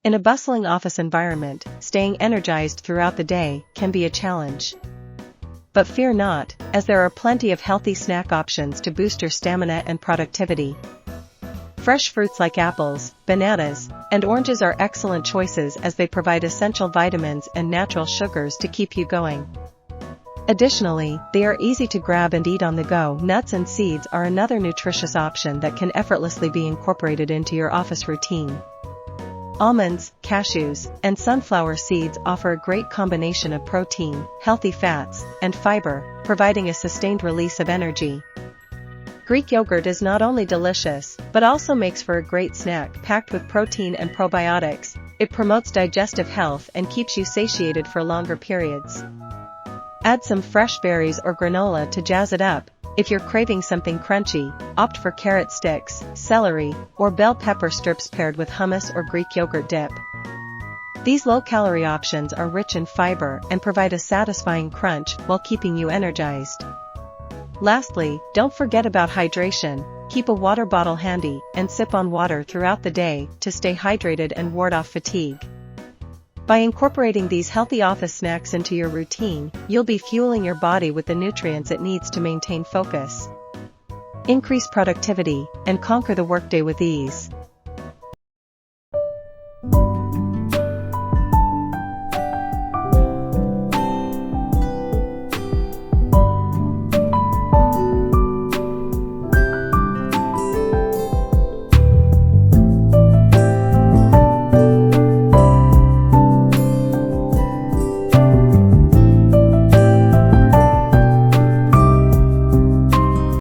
In a bustling office environment, staying energized throughout the day can be a challenge. But fear not, as there are plenty of healthy snack options to boost your stamina and productivity. Fresh fruits like apples, bananas, and oranges are excellent choices as they provide essential vitamins and natural sugars to keep you going. Additionally, they are easy to grab and eat on the go. Nuts and seeds are another nutritious option that can effortlessly be incorporated into your office routine. Almonds, cashews, and sunflower seeds offer a great combination of protein, healthy fats, and fiber, providing a sustained release of energy. Greek yogurt is not only delicious, but also makes for a great snack packed with protein and probiotics. It promotes digestive health and keeps you satiated for longer periods. Add some fresh berries or granola to jazz it up. If you're craving something crunchy, opt for carrot sticks, celery, or bell pepper strips paired with hummus or Greek yogurt dip. These low-calorie options are rich in fiber and provide a satisfying crunch while keeping you energized. Lastly, don't forget about hydration. Keep a water bottle handy and sip on water throughout the day to stay hydrated and ward off fatigue. By incorporating these healthy office snacks into your routine, you'll be fueling your body with the nutrients it needs to maintain focus, increase productivity, and conquer the workday with ease.